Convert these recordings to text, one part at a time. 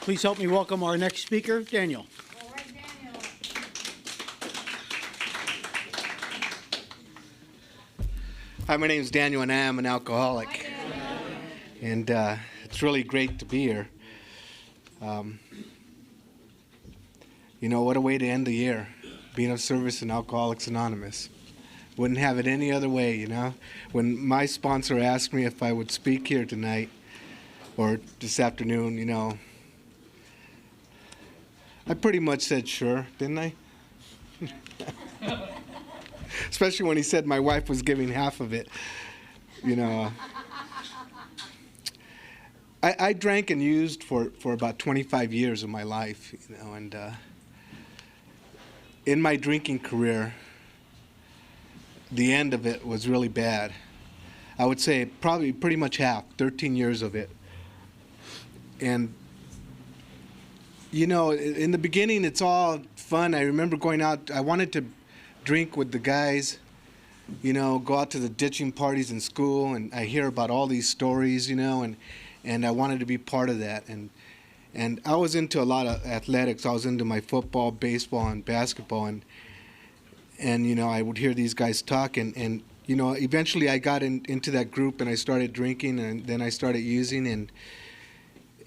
Please help me welcome our next speaker, Daniel. All right, Daniel. Hi, my name is Daniel, and I am an alcoholic. Hi, Daniel. And it's really great to be here. What a way to end the year, being of service in Alcoholics Anonymous. Wouldn't have it any other way, When my sponsor asked me if I would speak here tonight, or this afternoon, I pretty much said sure, didn't I? Especially when he said my wife was giving half of it, I drank and used for about 25 years of my life, and in my drinking career, the end of it was really bad. I would say probably pretty much half, 13 years of it. And, in the beginning, it's all fun. I remember going out, I wanted to drink with the guys, go out to the ditching parties in school, and I hear about all these stories, and I wanted to be part of that. And I was into a lot of athletics. I was into my football, baseball, and basketball, and I would hear these guys talk, and eventually I got into that group, and I started drinking, and then I started using,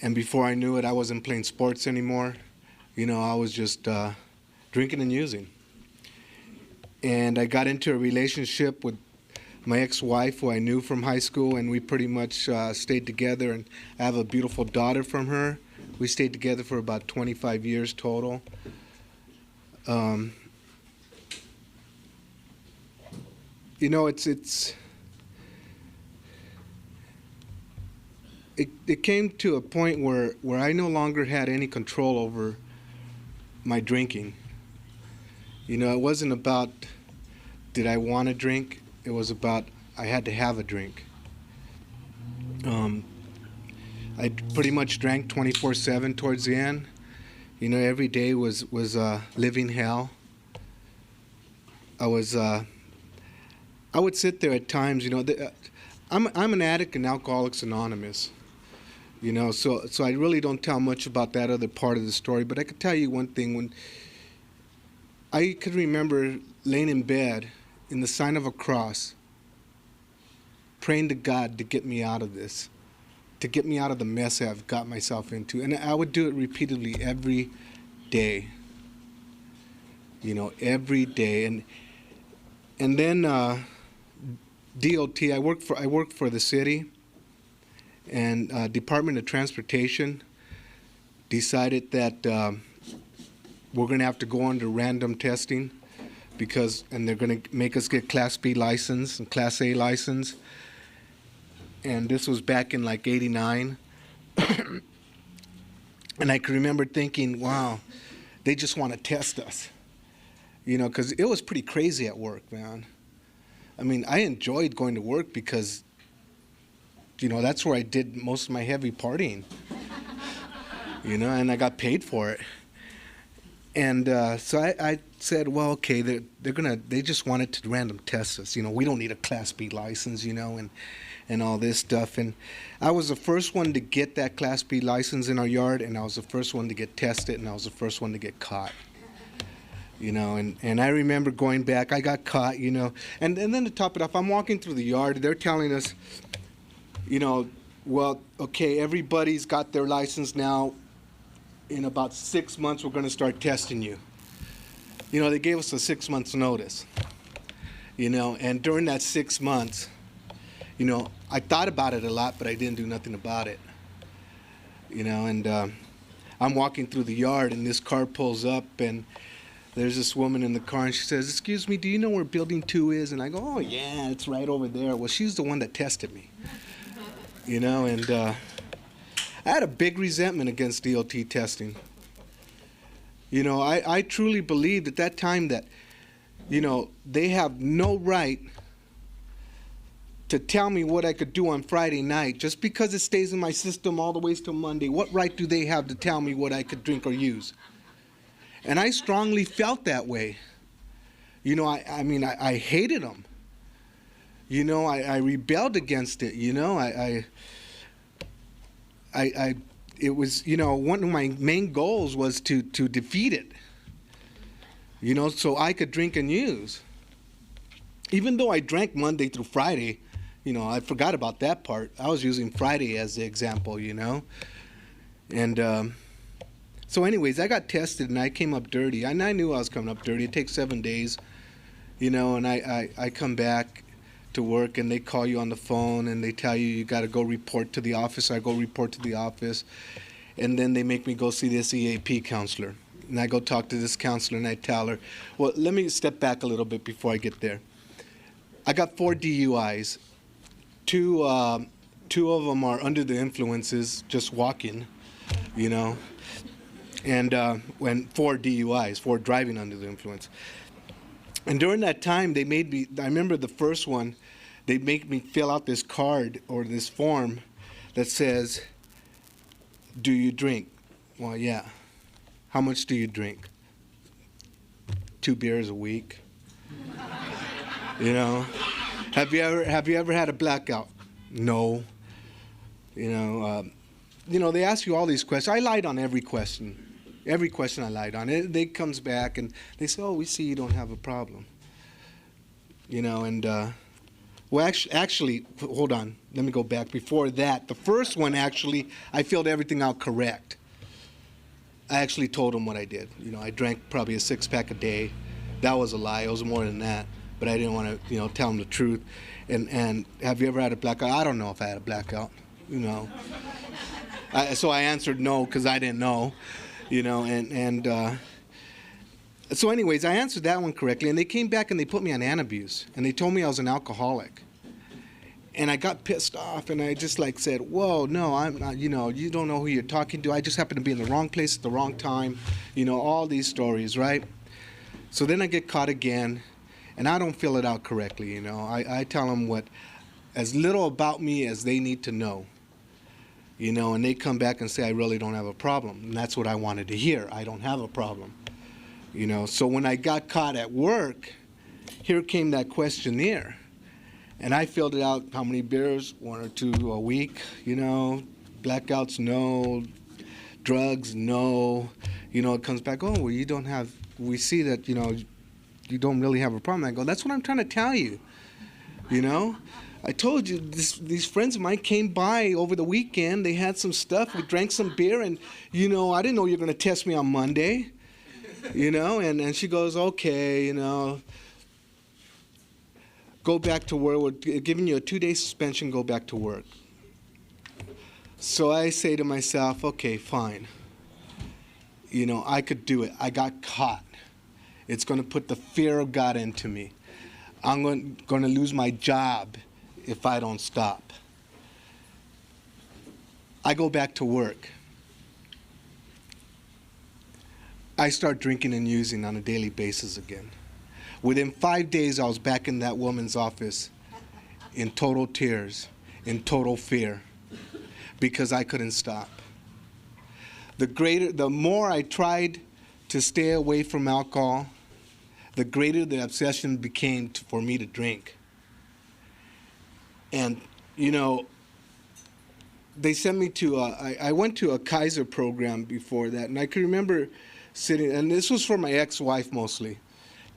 and before I knew it, I wasn't playing sports anymore. I was just drinking and using. And I got into a relationship with my ex-wife, who I knew from high school, and we pretty much stayed together, and I have a beautiful daughter from her. We stayed together for about 25 years total. It came to a point where I no longer had any control over my drinking. It wasn't about did I want to drink. It was about I had to have a drink. I pretty much drank 24/7 towards the end. Every day was living hell. I would sit there at times. I'm an addict in Alcoholics Anonymous. So I really don't tell much about that other part of the story. But I could tell you one thing. When I could remember laying in bed in the sign of a cross, praying to God to get me out of this, to get me out of the mess I've got myself into. And I would do it repeatedly every day. Every day. And then DOT, I worked for the city, and Department of Transportation decided that we're going to have to go under random testing and they're going to make us get Class B license and Class A license. And this was back in like 89. And I can remember thinking, wow, they just want to test us. Because it was pretty crazy at work, man. I mean, I enjoyed going to work because, that's where I did most of my heavy partying. And I got paid for it. And so I said, well, okay, they just wanted to random test us. We don't need a Class B license, and all this stuff. And I was the first one to get that Class B license in our yard, and I was the first one to get tested, and I was the first one to get caught. And I remember going back, I got caught, and then to top it off, I'm walking through the yard, they're telling us, well, okay, everybody's got their license now. In about 6 months, we're going to start testing you. They gave us a 6 months notice, and during that 6 months, I thought about it a lot, but I didn't do nothing about it, and I'm walking through the yard, and this car pulls up, and there's this woman in the car, and she says, "Excuse me, do you know where Building 2 is?" And I go, "Oh, yeah, it's right over there." Well, she's the one that tested me, and I had a big resentment against DOT testing. I truly believed at that time that, they have no right to tell me what I could do on Friday night just because it stays in my system all the way till Monday. What right do they have to tell me what I could drink or use? And I strongly felt that way. I hated them. I rebelled against it. I it was, one of my main goals was to defeat it, so I could drink and use. Even though I drank Monday through Friday, I forgot about that part. I was using Friday as the example, And so anyways, I got tested and I came up dirty. And I knew I was coming up dirty. It takes 7 days, and I come back to work and they call you on the phone and they tell you got to go report to the office. I go report to the office, and then they make me go see this EAP counselor. And I go talk to this counselor and I tell her, well, let me step back a little bit before I get there. I got 4 DUIs. Two of them are under the influences, just walking, and when 4 DUIs, 4 driving under the influence. And during that time, they made me, I remember the first one, they make me fill out this card or this form that says, do you drink? Well, yeah. How much do you drink? 2 beers a week. Have you ever had a blackout? No. They ask you all these questions. I lied on every question. Every question I lied on. They comes back and they say, oh, we see you don't have a problem. Well, actually, hold on. Let me go back. Before that, the first one, actually, I filled everything out correct. I actually told them what I did. I drank probably a 6-pack a day. That was a lie. It was more than that. But I didn't want to, tell them the truth. And have you ever had a blackout? I don't know if I had a blackout, So I answered no because I didn't know, So anyways, I answered that one correctly. And they came back and they put me on antabuse. And they told me I was an alcoholic. And I got pissed off and I just said, whoa, no, I'm not, you don't know who you're talking to. I just happened to be in the wrong place at the wrong time. All these stories, right? So then I get caught again. And I don't fill it out correctly, I tell them as little about me as they need to know, and they come back and say, I really don't have a problem. And that's what I wanted to hear. I don't have a problem, So when I got caught at work, here came that questionnaire. And I filled it out, how many beers, 1 or 2 a week, blackouts, no, drugs, no. It comes back, oh, well, we see that, you don't really have a problem. I go, that's what I'm trying to tell you. I told you these friends of mine came by over the weekend. They had some stuff. We drank some beer, and I didn't know you were going to test me on Monday. And she goes, okay, go back to work. We're giving you a 2-day suspension. Go back to work. So I say to myself, okay, fine. I could do it. I got caught. It's going to put the fear of God into me. I'm going to lose my job if I don't stop. I go back to work. I start drinking and using on a daily basis again. Within 5 days, I was back in that woman's office in total tears, in total fear, because I couldn't stop. The more I tried to stay away from alcohol, the greater the obsession became for me to drink. And, they sent me to, I went to a Kaiser program before that, and I can remember sitting, and this was for my ex-wife mostly,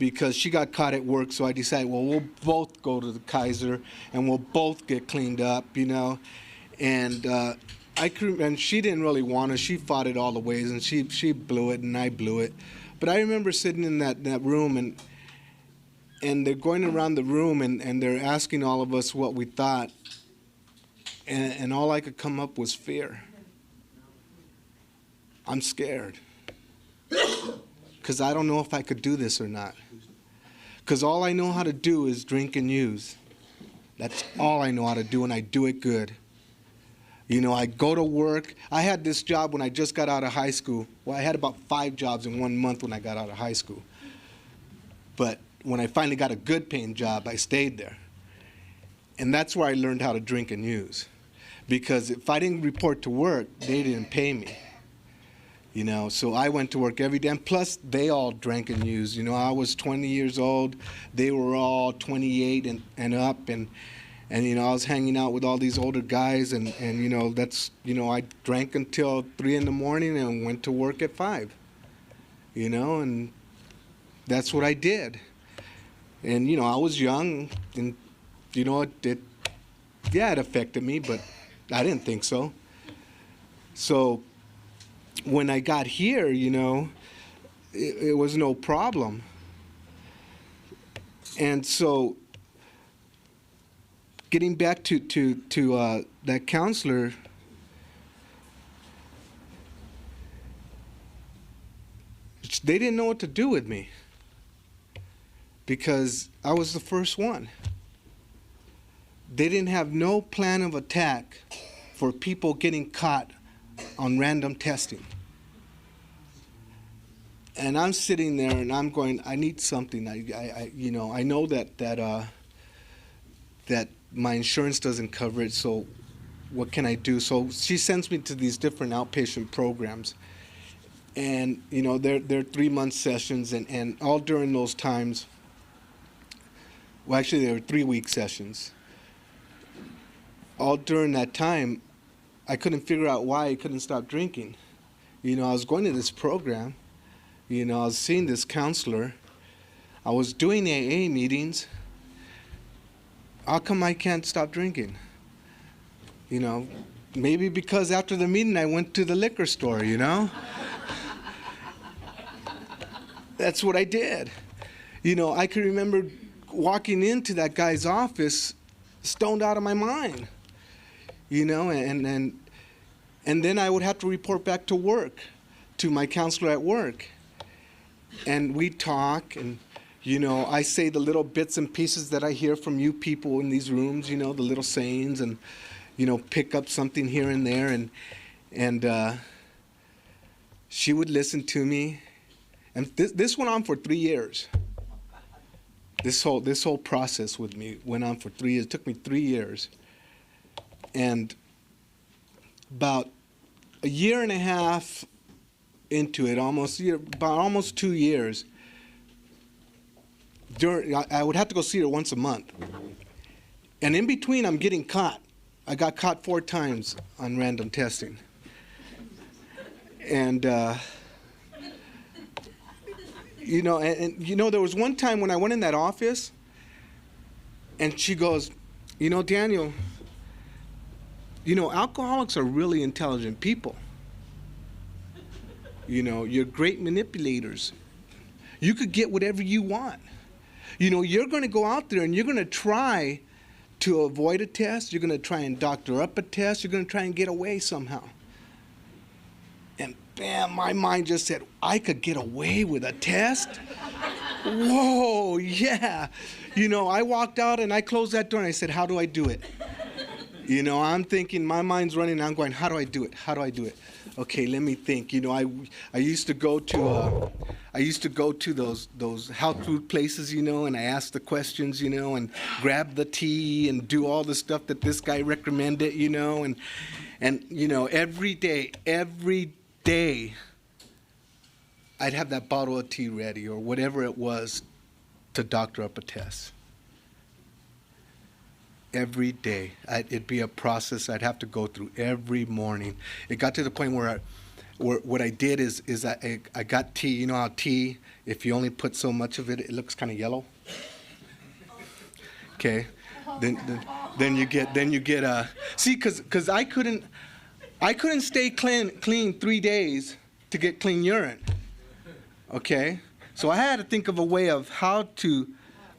because she got caught at work, so I decided, well, we'll both go to the Kaiser, and we'll both get cleaned up, and and she didn't really want to. She fought it all the ways, and she blew it, and I blew it. But I remember sitting in that room, and they're going around the room, and they're asking all of us what we thought. And all I could come up was fear. I'm scared. Because I don't know if I could do this or not. Because all I know how to do is drink and use. That's all I know how to do, and I do it good. I go to work. I had this job when I just got out of high school. Well, I had about 5 jobs in 1 month when I got out of high school. But when I finally got a good paying job, I stayed there. And that's where I learned how to drink and use. Because if I didn't report to work, they didn't pay me. So I went to work every day. And plus, they all drank and used. I was 20 years old. They were all 28 and up. And, I was hanging out with all these older guys, and that's, I drank until 3 in the morning and went to work at 5, and that's what I did. And, I was young, and, it affected me, but I didn't think so. So when I got here, it was no problem. And so getting back to that counselor, they didn't know what to do with me because I was the first one. They didn't have no plan of attack for people getting caught on random testing. And I'm sitting there and I'm going, I need something. I know that my insurance doesn't cover it, so what can I do? So she sends me to these different outpatient programs. And, they're 3-month sessions, and all during those times, well, actually, they were 3-week sessions. All during that time, I couldn't figure out why I couldn't stop drinking. I was going to this program. I was seeing this counselor. I was doing AA meetings. How come I can't stop drinking? Maybe because after the meeting I went to the liquor store, That's what I did. I can remember walking into that guy's office stoned out of my mind, and then I would have to report back to work, to my counselor at work. And we talk, and, I say the little bits and pieces that I hear from you people in these rooms, the little sayings, and, pick up something here and there. And she would listen to me. And this went on for 3 years. This whole process with me went on for 3 years. It took me 3 years. And about a year and a half into it, about almost 2 years, I would have to go see her once a month. And in between, I'm getting caught. I got caught 4 times on random testing. And, there was one time when I went in that office, and she goes, Daniel, alcoholics are really intelligent people. You're great manipulators. You could get whatever you want. You're going to go out there and you're going to try to avoid a test. You're going to try and doctor up a test. You're going to try and get away somehow. And bam, my mind just said, I could get away with a test? Whoa, yeah. I walked out and I closed that door and I said, how do I do it? I'm thinking, my mind's running, I'm going, how do I do it? How do I do it? Okay, let me think. I used to go to those health food places, and I asked the questions, and grab the tea and do all the stuff that this guy recommended, and every day I'd have that bottle of tea ready or whatever it was to doctor up a test. Every day. It'd be a process I'd have to go through every morning. It got to the point where what I did is I got tea. You know how tea, if you only put so much of it, it looks kind of yellow? Okay. Then you get see, because I couldn't stay clean 3 days to get clean urine. Okay? So I had to think of a way of how to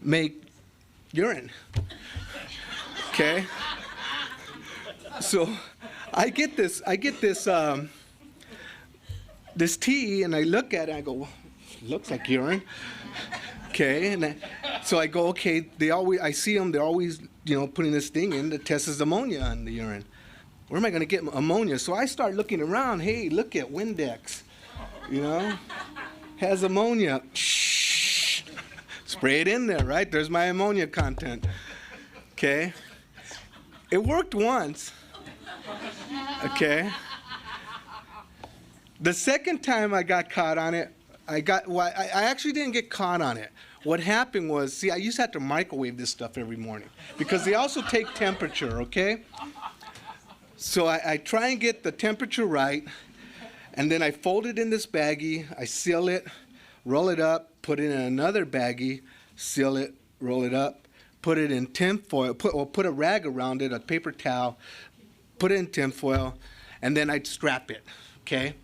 make urine. Okay? So I get this tea, and I look at it, and I go, well, looks like urine. Okay, and so I go, okay, I see them, they're always, putting this thing in that tests ammonia in the urine. Where am I going to get ammonia? So I start looking around. Hey, look at Windex, has ammonia. Shh. Spray it in there, right? There's my ammonia content. Okay. It worked once. Okay. The second time I got caught on it, I actually didn't get caught on it. What happened was, see, I used to have to microwave this stuff every morning because they also take temperature, okay? So I try and get the temperature right, and then I fold it in this baggie, I seal it, roll it up, put it in another baggie, seal it, roll it up, put it in tin foil, put a rag around it, a paper towel, put it in tin foil, and then I'd strap it, okay?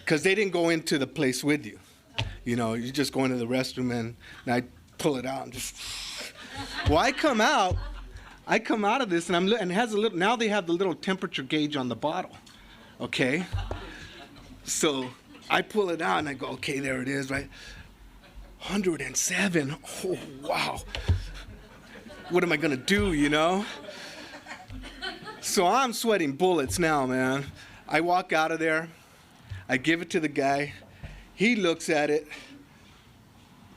Because they didn't go into the place with you. You know, you just go into the restroom and I pull it out and just. Well, I come out of this and and it has a little. Now they have the little temperature gauge on the bottle, okay. So I pull it out and I go, okay, there it is, right. 107. Oh wow. What am I gonna do? You know. So I'm sweating bullets now, man. I walk out of there. I give it to the guy. He looks at it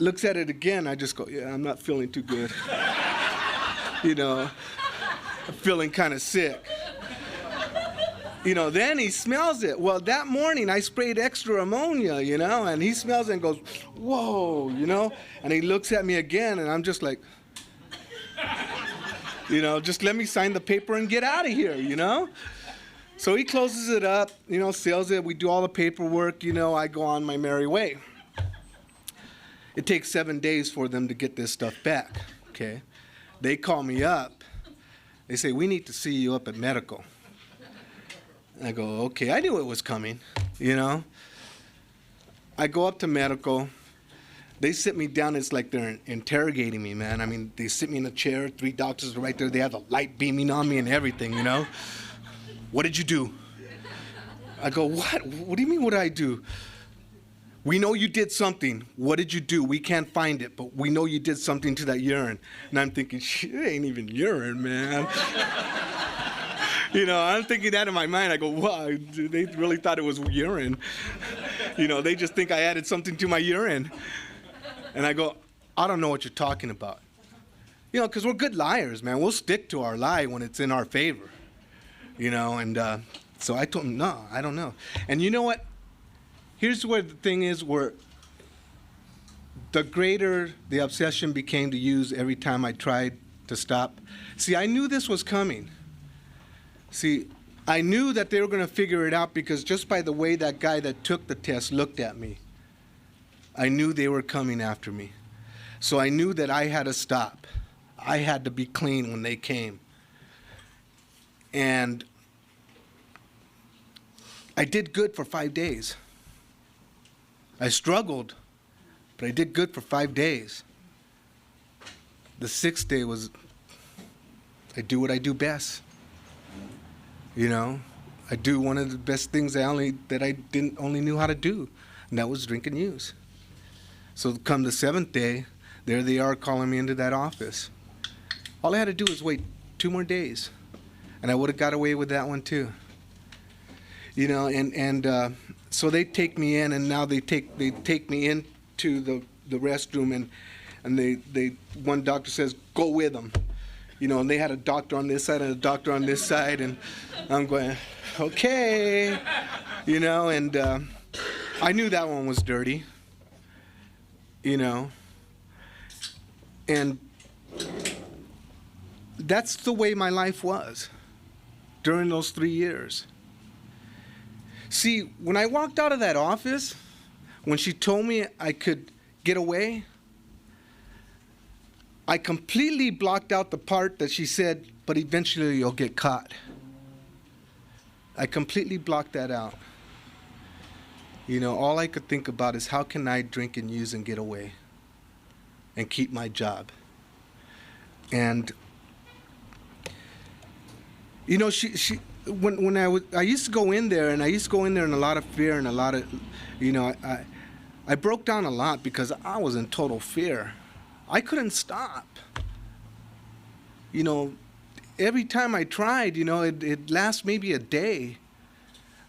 again. I just go, yeah, I'm not feeling too good. You know, I'm feeling kind of sick. You know, then he smells it. Well, that morning I sprayed extra ammonia, you know, and he smells it and goes, whoa, you know, and he looks at me again and I'm just like, you know, just let me sign the paper and get out of here, you know. So he closes it up, you know, seals it. We do all the paperwork, you know, I go on my merry way. It takes 7 days for them to get this stuff back, okay? They call me up. They say, we need to see you up at medical. And I go, okay, I knew it was coming, you know? I go up to medical. They sit me down. It's like they're interrogating me, man. I mean, they sit me in a chair. 3 doctors are right there. They have the light beaming on me and everything, you know? What did you do? I go, what? What do you mean, what did I do? We know you did something. What did you do? We can't find it, but we know you did something to that urine. And I'm thinking, shit, it ain't even urine, man. You know, I'm thinking that in my mind. I go, wow, they really thought it was urine. You know, they just think I added something to my urine. And I go, I don't know what you're talking about. You know, because we're good liars, man. We'll stick to our lie when it's in our favor. You know, and so I told him, no, I don't know. And you know what? Here's where the thing is, where the greater the obsession became to use every time I tried to stop. See, I knew this was coming. See, I knew that they were going to figure it out because just by the way that guy that took the test looked at me, I knew they were coming after me. So I knew that I had to stop. I had to be clean when they came. And I did good for 5 days. I struggled, but I did good for 5 days. The 6th day was, I do what I do best. You know, I do one of the best things I only knew how to do, and that was drink and use. So come the 7th day, there they are calling me into that office. All I had to do was wait 2 more days. And I would have got away with that one too. You know, and so they take me in, and now they take me into the restroom, and they one doctor says, go with them. You know, and they had a doctor on this side and a doctor on this side, and I'm going, okay. You know, and I knew that one was dirty. You know, and that's the way my life was during those 3 years. See, when I walked out of that office, when she told me I could get away, I completely blocked out the part that she said, but eventually you'll get caught. I completely blocked that out. You know, all I could think about is how can I drink and use and get away and keep my job. And you know, when I used to go in there, and I used to go in there in a lot of fear and a lot of, you know, I broke down a lot because I was in total fear. I couldn't stop. You know, every time I tried, you know, it lasts maybe a day.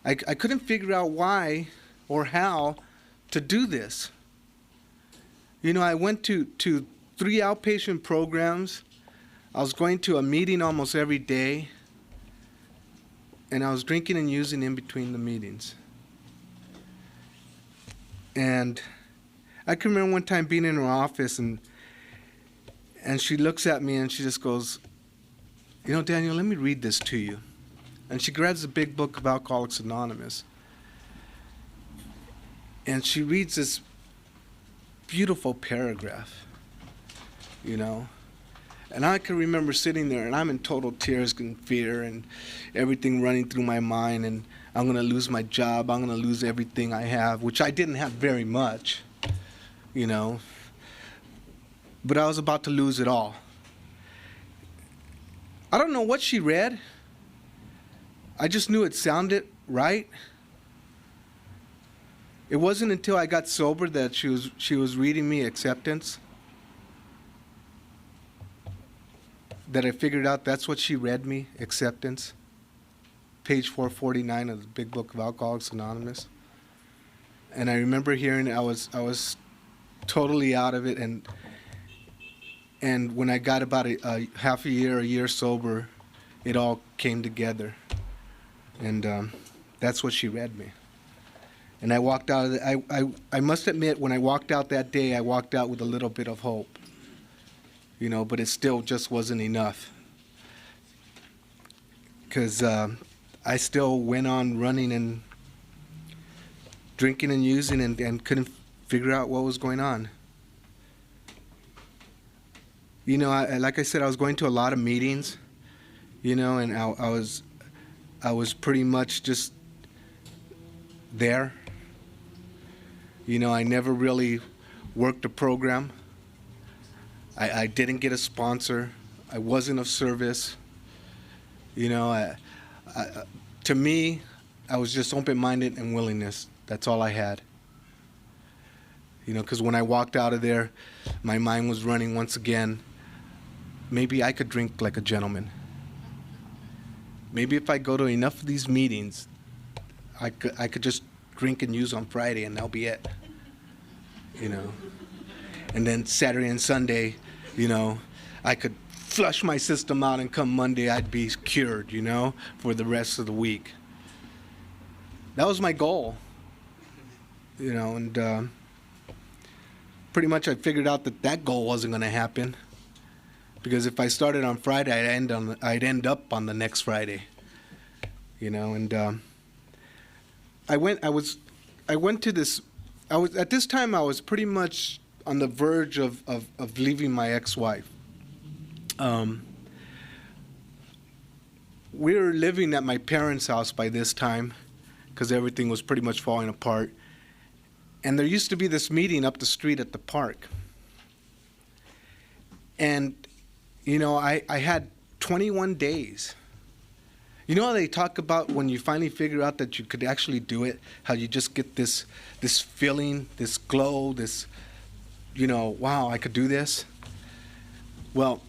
I couldn't figure out why or how to do this. You know, I went to 3 outpatient programs. I was going to a meeting almost every day. And I was drinking and using in between the meetings. And I can remember one time being in her office, and she looks at me and she just goes, you know, Daniel, let me read this to you. And she grabs the big book of Alcoholics Anonymous. And she reads this beautiful paragraph, you know. And I can remember sitting there, and I'm in total tears and fear and everything running through my mind, and I'm going to lose my job, I'm going to lose everything I have, which I didn't have very much, you know. But I was about to lose it all. I don't know what she read. I just knew it sounded right. It wasn't until I got sober that she was reading me acceptance that I figured out that's what she read me, acceptance. Page 449 of the Big Book of Alcoholics Anonymous. And I remember hearing it, I was totally out of it, and when I got about a half a year sober, it all came together. And that's what she read me. And I walked out of it. I must admit, when I walked out that day, I walked out with a little bit of hope. You know, but it still just wasn't enough. Because I still went on running and drinking and using and couldn't figure out what was going on. You know, like I said, I was going to a lot of meetings, you know, and I was pretty much just there. You know, I never really worked a program. I didn't get a sponsor. I wasn't of service. You know, to me, I was just open-minded and willingness. That's all I had. You know, because when I walked out of there, my mind was running once again. Maybe I could drink like a gentleman. Maybe if I go to enough of these meetings, I could just drink and use on Friday, and that'll be it. You know. And then Saturday and Sunday, you know, I could flush my system out, and come Monday, I'd be cured, you know, for the rest of the week. That was my goal, you know, and pretty much I figured out that goal wasn't going to happen, because if I started on Friday, I'd end up on the next Friday, you know, and at this time I was pretty much on the verge of leaving my ex-wife. We were living at my parents' house by this time, because everything was pretty much falling apart. And there used to be this meeting up the street at the park. And, you know, I had 21 days. You know how they talk about when you finally figure out that you could actually do it, how you just get this feeling, this glow, this, you know, wow, I could do this? Well,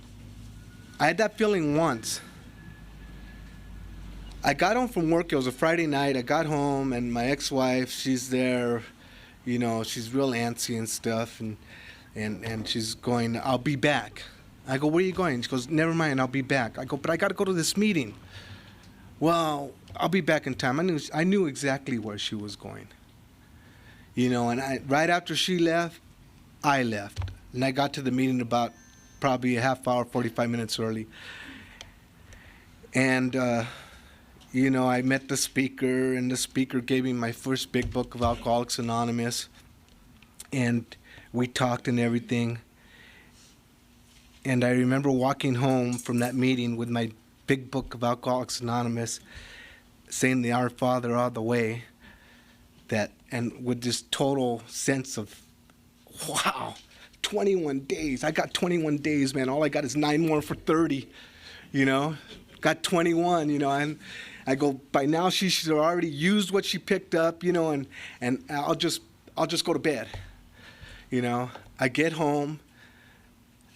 I had that feeling once. I got home from work, it was a Friday night, I got home, and my ex-wife, she's there, you know, she's real antsy and stuff, and she's going, I'll be back. I go, where are you going? She goes, never mind, I'll be back. I go, but I got to go to this meeting. Well, I'll be back in time. I knew exactly where she was going. You know, and right after she left, I left. And I got to the meeting about probably a half hour, 45 minutes early. And, you know, I met the speaker, and the speaker gave me my first big book of Alcoholics Anonymous. And we talked and everything. And I remember walking home from that meeting with my big book of Alcoholics Anonymous, saying the Our Father all the way, and with this total sense of, wow, 21 days. I got 21 days, man. All I got is 9 more for 30, you know. Got 21, you know, and I go, by now she should have already used what she picked up, you know, and I'll just go to bed, you know. I get home,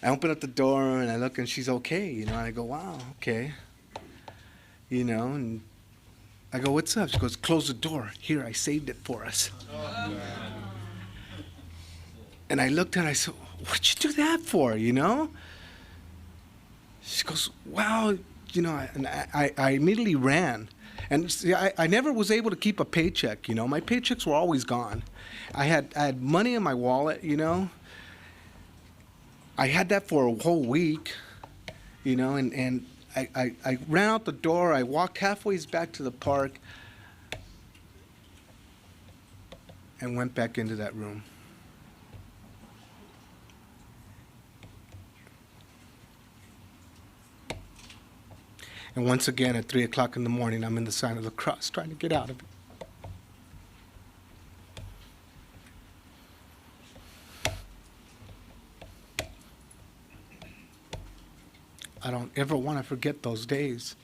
I open up the door, and I look, and she's okay, you know. And I go, wow, okay, you know, and I go, what's up? She goes, close the door. Here, I saved it for us. Oh. And I looked at her, I said, what'd you do that for, you know? She goes, well, you know, and I immediately ran. And see, I never was able to keep a paycheck, you know. My paychecks were always gone. I had money in my wallet, you know. I had that for a whole week, you know, and I ran out the door. I walked halfway back to the park and went back into that room. And once again, at 3 o'clock in the morning, I'm in the sign of the cross trying to get out of it. I don't ever want to forget those days.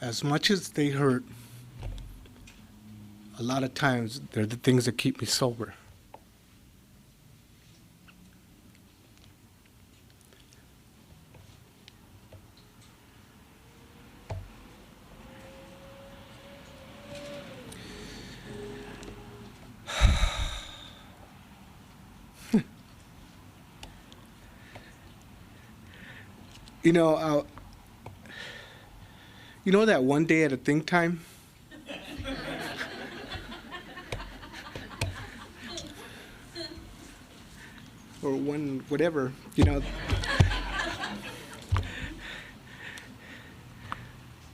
As much as they hurt, a lot of times they're the things that keep me sober. You know that one day at a think time? Or one, whatever, you know.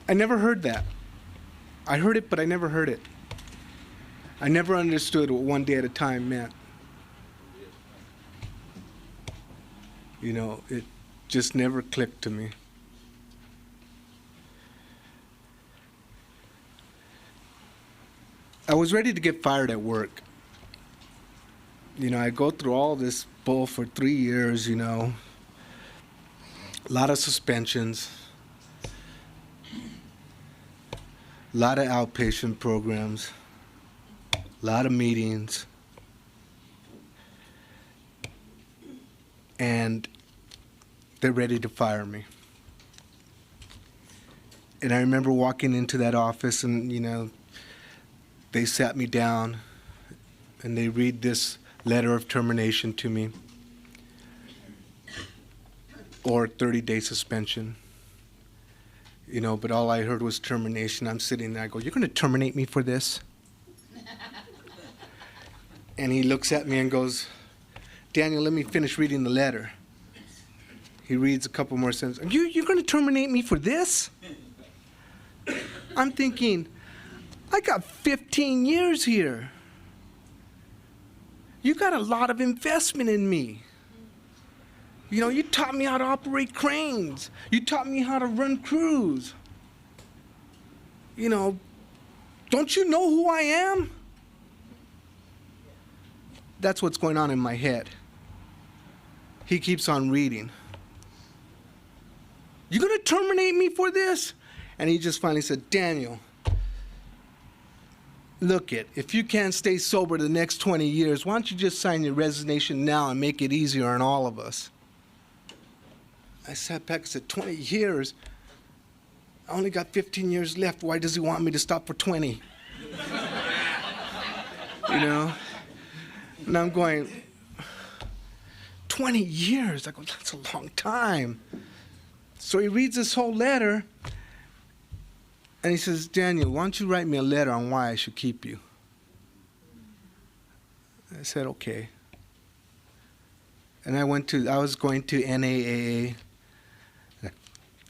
I never heard that. I heard it, but I never heard it. I never understood what one day at a time meant. You know, it just never clicked to me. I was ready to get fired at work. You know, I go through all this bull for 3 years, you know. A lot of suspensions. A lot of outpatient programs. A lot of meetings. And they're ready to fire me. And I remember walking into that office and, you know, they sat me down and they read this letter of termination to me, or 30-day suspension. You know, but all I heard was termination. I'm sitting there, I go, "You're going to terminate me for this?" And he looks at me and goes, "Daniel, let me finish reading the letter." He reads a couple more sentences. You're going to terminate me for this? I'm thinking, I got 15 years here. You got a lot of investment in me. You know, you taught me how to operate cranes. You taught me how to run crews. You know, don't you know who I am? That's what's going on in my head. He keeps on reading. "You gonna terminate me for this?" And he just finally said, "Daniel, look it, if you can't stay sober the next 20 years, why don't you just sign your resignation now and make it easier on all of us?" I sat back and said, 20 years? I only got 15 years left. Why does he want me to stop for 20? You know? And I'm going, 20 years? I go, that's a long time. So he reads this whole letter, and he says, "Daniel, why don't you write me a letter on why I should keep you?" I said, "Okay." And I was going to NAAA.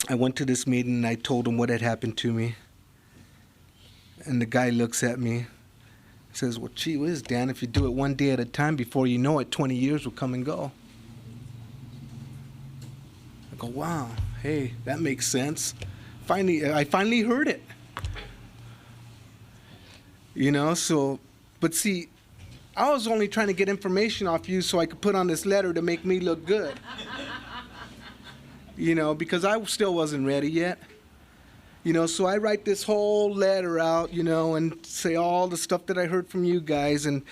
I went to this meeting, and I told him what had happened to me. And the guy looks at me, says, "Well, gee whiz, Dan, if you do it one day at a time, before you know it, 20 years will come and go." I go, "Wow, hey, that makes sense." I finally heard it. You know, so, but see, I was only trying to get information off you so I could put on this letter to make me look good. You know, because I still wasn't ready yet. You know, so I write this whole letter out, you know, and say all the stuff that I heard from you guys, and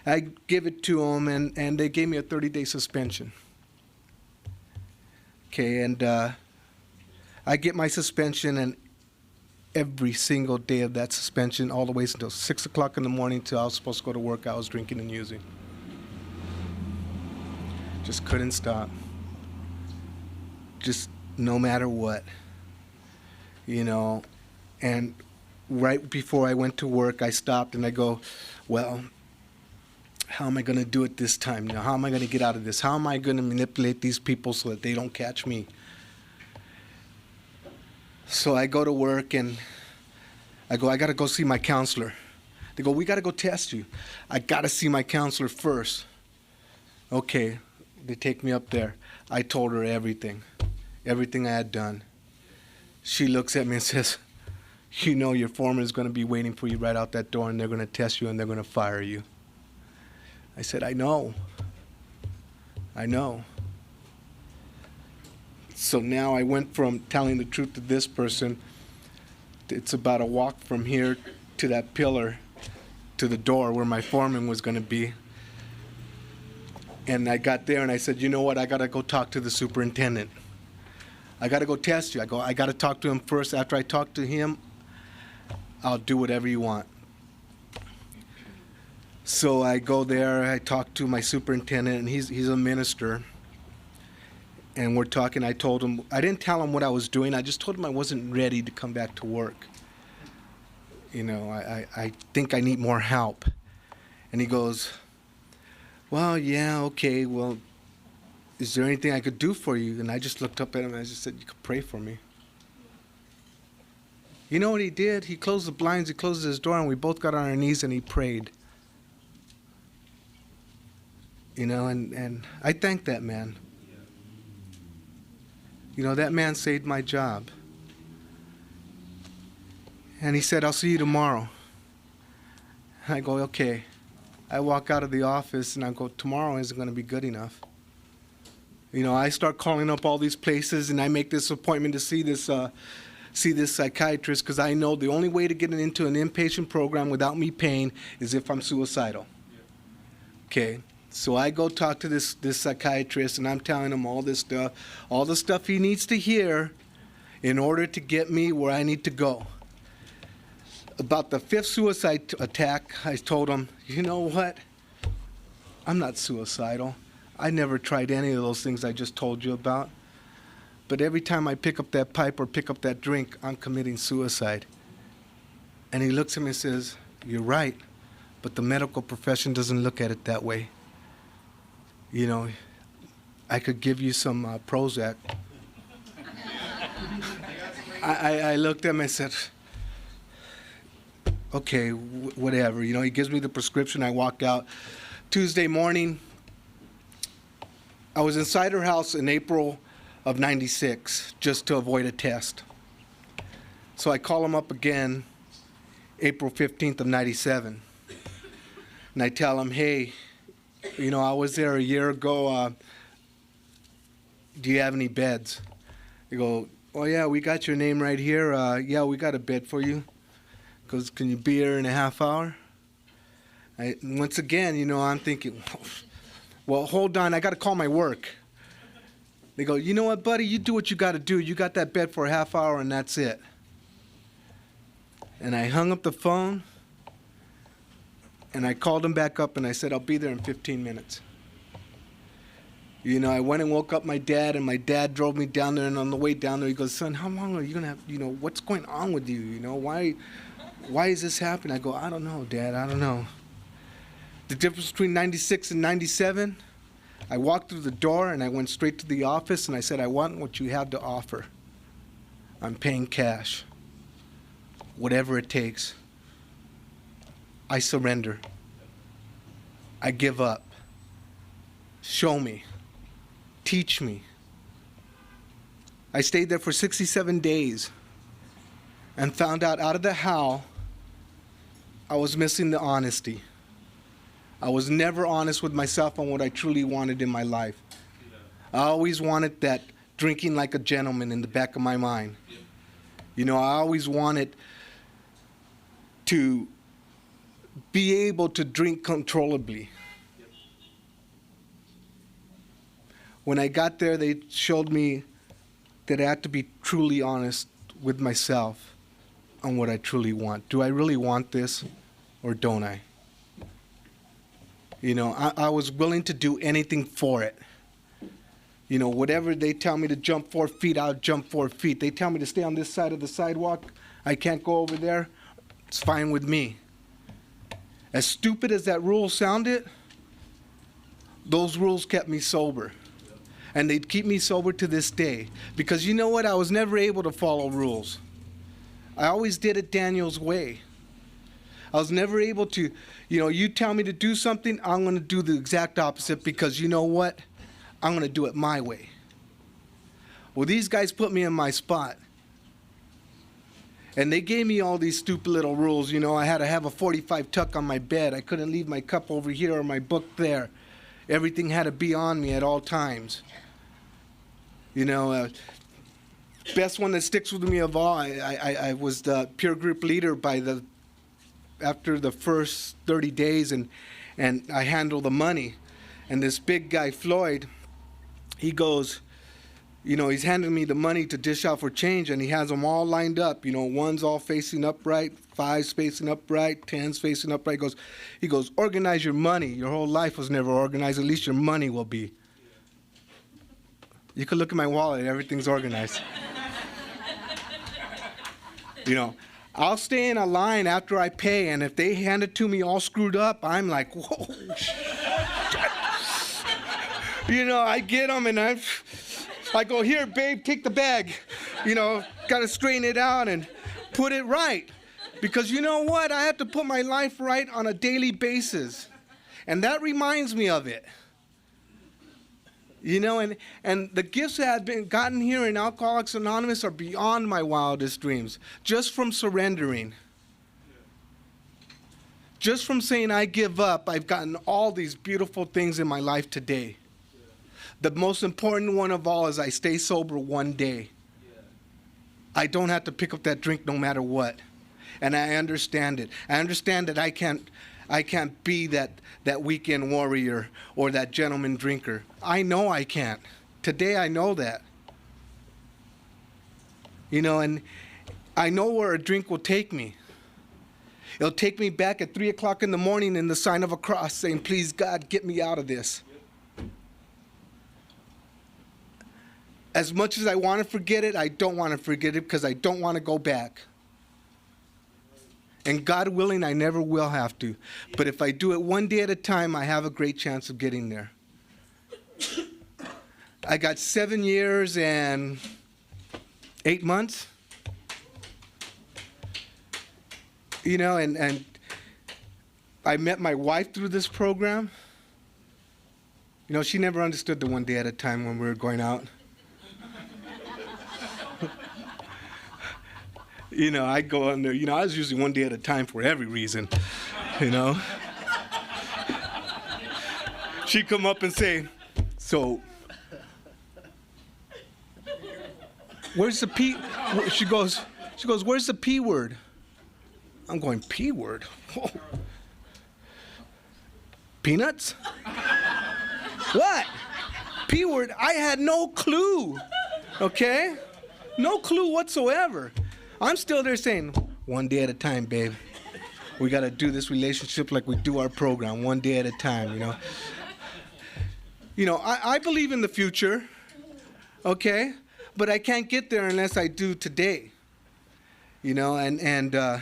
I give it to them, and they gave me a 30-day suspension. Okay, and I get my suspension, and every single day of that suspension, all the way until 6 o'clock in the morning till I was supposed to go to work, I was drinking and using. Just couldn't stop. Just no matter what, you know. And right before I went to work, I stopped and I go, well, how am I going to do it this time? How am I going to get out of this? How am I going to manipulate these people so that they don't catch me? So I go to work and I go, I got to go see my counselor. They go, we got to go test you. I got to see my counselor first. Okay, they take me up there. I told her everything I had done. She looks at me and says, you know your foreman is going to be waiting for you right out that door, and they're going to test you and they're going to fire you. I said, I know. So now I went from telling the truth to this person. It's about a walk from here to that pillar to the door where my foreman was going to be. And I got there and I said, you know what, I got to go talk to the superintendent. I got to go test you. I got to talk to him first. After I talk to him, I'll do whatever you want. So I go there, I talk to my superintendent, and he's a minister. And we're talking, I told him, I didn't tell him what I was doing, I just told him I wasn't ready to come back to work. You know, I think I need more help. And he goes, well, yeah, okay, well, is there anything I could do for you? And I just looked up at him and I just said, you could pray for me. You know what he did? He closed the blinds, he closed his door, and we both got on our knees and he prayed. You know, and I thank that man. You know, that man saved my job. And he said, I'll see you tomorrow. I go, okay. I walk out of the office and I go, tomorrow isn't going to be good enough. You know, I start calling up all these places and I make this appointment to see this psychiatrist, because I know the only way to get into an inpatient program without me paying is if I'm suicidal. Okay. So I go talk to this psychiatrist, and I'm telling him all this stuff, all the stuff he needs to hear in order to get me where I need to go. About the 5th suicide attack, I told him, you know what? I'm not suicidal. I never tried any of those things I just told you about. But every time I pick up that pipe or pick up that drink, I'm committing suicide. And he looks at me and says, you're right, but the medical profession doesn't look at it that way. You know, I could give you some Prozac. I looked at him and said, okay, whatever. You know, he gives me the prescription. I walk out. Tuesday morning, I was inside her house in April of '96 just to avoid a test. So I call him up again April 15th of '97. And I tell him, hey, you know, I was there a year ago. Do you have any beds? They go, oh, yeah, we got your name right here. Yeah, we got a bed for you. Goes, can you be here in a half hour? Once again, you know, I'm thinking, well, hold on, I got to call my work. They go, you know what, buddy, you do what you got to do. You got that bed for a half hour, and that's it. And I hung up the phone. And I called him back up and I said, I'll be there in 15 minutes. You know, I went and woke up my dad, and my dad drove me down there, and on the way down there, he goes, son, how long are you going to have, you know, what's going on with you? You know, why is this happening? I go, I don't know, Dad, I don't know. The difference between 96 and 97, I walked through the door and I went straight to the office and I said, I want what you have to offer. I'm paying cash. Whatever it takes. I surrender. I give up. Show me. Teach me. I stayed there for 67 days and found out of the how I was missing the honesty. I was never honest with myself on what I truly wanted in my life. I always wanted that drinking like a gentleman in the back of my mind. You know, I always wanted to be able to drink controllably. When I got there, they showed me that I had to be truly honest with myself. on what I truly want. Do I really want this or don't I? You know, I was willing to do anything for it. You know, whatever they tell me to jump 4 feet, I'll jump 4 feet. They tell me to stay on this side of the sidewalk, I can't go over there, it's fine with me. As stupid as that rule sounded, those rules kept me sober. And they'd keep me sober to this day. Because you know what? I was never able to follow rules. I always did it Daniel's way. I was never able to, you know, you tell me to do something, I'm going to do the exact opposite because you know what? I'm going to do it my way. Well, these guys put me in my spot. And they gave me all these stupid little rules. You know, I had to have a 45 tuck on my bed. I couldn't leave my cup over here or my book there. Everything had to be on me at all times. You know, best one that sticks with me of all, I was the peer group leader after the first 30 days, and I handled the money. And this big guy, Floyd, he goes, you know, he's handing me the money to dish out for change, and he has them all lined up. You know, one's all facing upright, 5's facing upright, 10's facing upright. He goes, organize your money. Your whole life was never organized. At least your money will be. You could look at my wallet, everything's organized. You know, I'll stay in a line after I pay, and if they hand it to me all screwed up, I'm like, whoa. You know, I get them, and I go, here, babe, take the bag. You know, got to straighten it out and put it right. Because you know what? I have to put my life right on a daily basis. And that reminds me of it. You know, and the gifts that I've been gotten here in Alcoholics Anonymous are beyond my wildest dreams. Just from surrendering. Just from saying I give up, I've gotten all these beautiful things in my life today. The most important one of all is I stay sober one day. I don't have to pick up that drink no matter what. And I understand it. I understand that I can't be that weekend warrior or that gentleman drinker. I know I can't. Today I know that. You know, and I know where a drink will take me. It'll take me back at 3 o'clock in the morning in the sign of a cross saying, please God, get me out of this. As much as I want to forget it, I don't want to forget it because I don't want to go back. And God willing, I never will have to. But if I do it one day at a time, I have a great chance of getting there. I got 7 years and 8 months. You know, and I met my wife through this program. You know, she never understood the one day at a time when we were going out. You know, I go on there, you know, I was usually one day at a time for every reason, you know. She'd come up and say, so, where's the P? She goes, where's the P word? I'm going, P word? Whoa. Peanuts? What? P word? I had no clue, okay? No clue whatsoever. I'm still there saying, one day at a time, babe. We got to do this relationship like we do our program, one day at a time, you know. You know, I believe in the future, okay? But I can't get there unless I do today. You know, and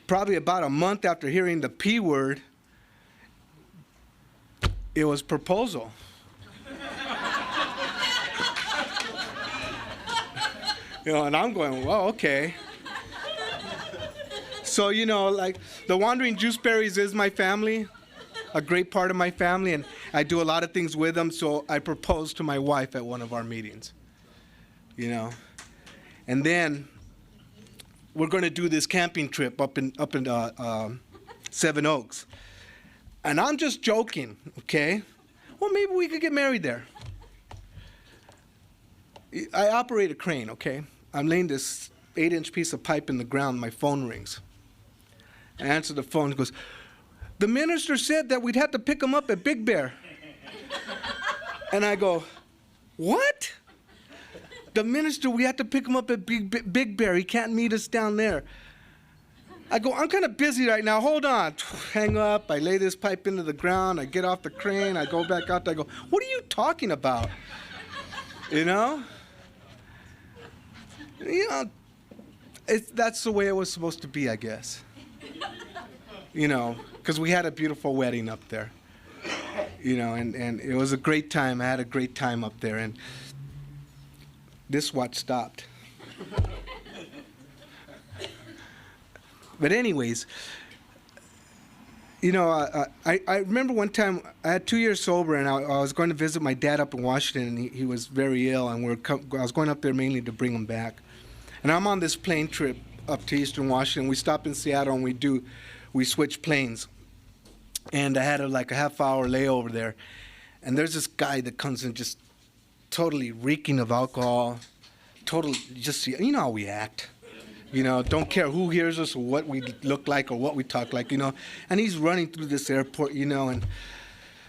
probably about a month after hearing the P word, it was proposal. You know, and I'm going, well, okay. So, you know, like, the Wandering Juiceberries is my family, a great part of my family, and I do a lot of things with them, so I proposed to my wife at one of our meetings, you know. And then we're going to do this camping trip up in Seven Oaks. And I'm just joking, okay? Well, maybe we could get married there. I operate a crane, okay? I'm laying this 8-inch piece of pipe in the ground. My phone rings. I answer the phone. He goes, the minister said that we'd have to pick him up at Big Bear. And I go, what? The minister, we had to pick him up at Big Bear. He can't meet us down there. I go, I'm kind of busy right now. Hold on. Hang up. I lay this pipe into the ground. I get off the crane. I go back out there. I go, what are you talking about? You know? That's the way it was supposed to be, I guess. Because we had a beautiful wedding up there. And it was a great time. I had a great time up there. And this watch stopped. But anyways, I remember one time I had 2 years sober, and I was going to visit my dad up in Washington, and he was very ill, and I was going up there mainly to bring him back. And I'm on this plane trip up to Eastern Washington. We stop in Seattle, and we switch planes. And I had a half-hour layover there, and there's this guy that comes in just totally reeking of alcohol, just how we act. Don't care who hears us or what we look like or what we talk like, And he's running through this airport, and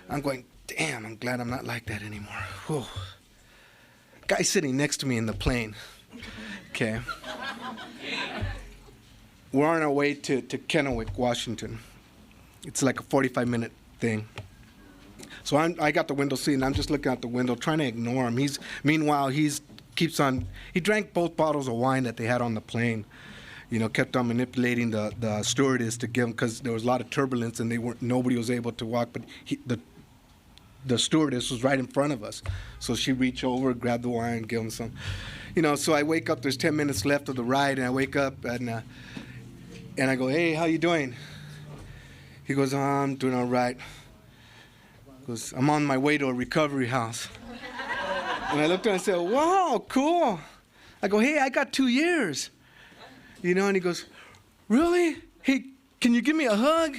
I'm going, damn, I'm glad I'm not like that anymore. Whew. Guy sitting next to me in the plane. Okay. We're on our way to Kennewick, Washington. It's like a 45-minute thing. So I got the window seat, and I'm just looking out the window, trying to ignore him. Meanwhile, he drank both bottles of wine that they had on the plane. Kept on manipulating the stewardess to give him, because there was a lot of turbulence and nobody was able to walk. But the stewardess was right in front of us, so she reached over, grabbed the wine, give him some. So I wake up. There's 10 minutes left of the ride, and I wake up and I go, "Hey, how you doing?" He goes, "Oh, I'm doing all right." He goes, "I'm on my way to a recovery house." And I looked at him and said, "Wow, cool." I go, "Hey, I got 2 years." And he goes, "Really? Hey, can you give me a hug?"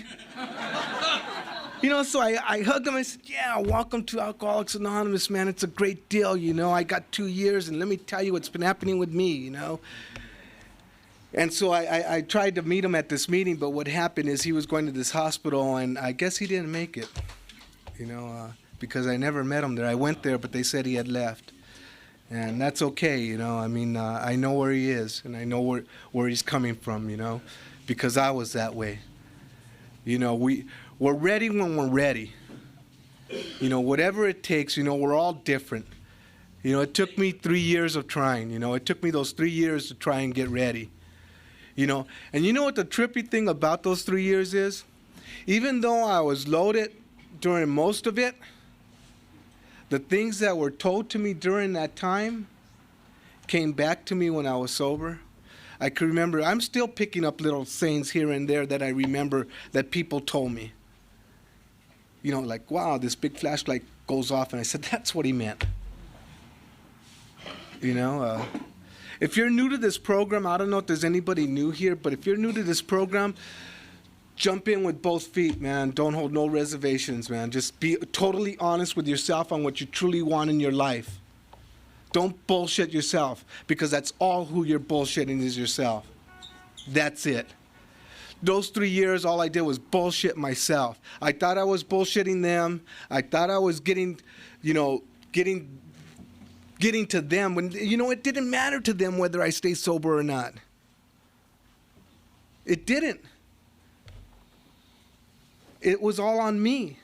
So I hugged him. I said, "Yeah, welcome to Alcoholics Anonymous, man. It's a great deal, I got 2 years, and let me tell you what's been happening with me, And so I tried to meet him at this meeting, but what happened is he was going to this hospital, and I guess he didn't make it, because I never met him there. I went there, but they said he had left. And that's okay, I know where he is, and I know where he's coming from, because I was that way. We're ready when we're ready. Whatever it takes, we're all different. It took me 3 years of trying, it took me those 3 years to try and get ready. And you know what the trippy thing about those 3 years is? Even though I was loaded during most of it, the things that were told to me during that time came back to me when I was sober. I could remember, I'm still picking up little sayings here and there that I remember that people told me. Like, wow, this big flashlight goes off, and I said, that's what he meant. If you're new to this program, I don't know if there's anybody new here, but if you're new to this program, jump in with both feet, man. Don't hold no reservations, man. Just be totally honest with yourself on what you truly want in your life. Don't bullshit yourself, because that's all who you're bullshitting is yourself. That's it. Those 3 years, all I did was bullshit myself. I thought I was bullshitting them. I thought I was getting to them when, it didn't matter to them whether I stay sober or not. It didn't. It was all on me.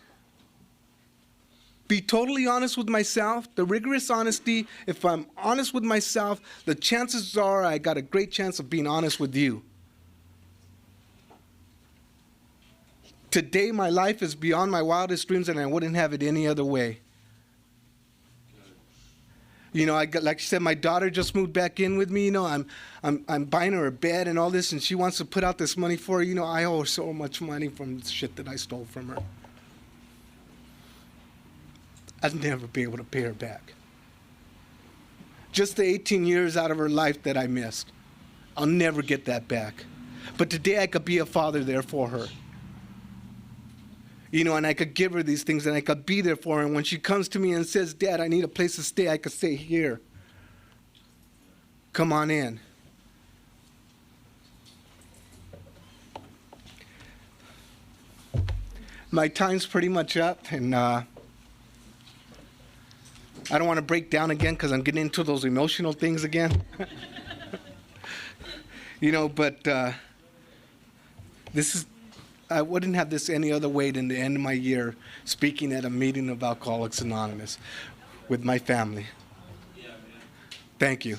Be totally honest with myself. The rigorous honesty, if I'm honest with myself, the chances are I got a great chance of being honest with you. Today, my life is beyond my wildest dreams, and I wouldn't have it any other way. Like I said, my daughter just moved back in with me. I'm buying her a bed and all this, and she wants to put out this money for her. I owe her so much money from the shit that I stole from her. I'll never be able to pay her back. Just the 18 years out of her life that I missed, I'll never get that back. But today I could be a father there for her. And I could give her these things, and I could be there for her. And when she comes to me and says, "Dad, I need a place to stay," I could say, "Here. Come on in." My time's pretty much up, and I don't want to break down again because I'm getting into those emotional things again. But I wouldn't have this any other way than to end my year speaking at a meeting of Alcoholics Anonymous with my family. Thank you.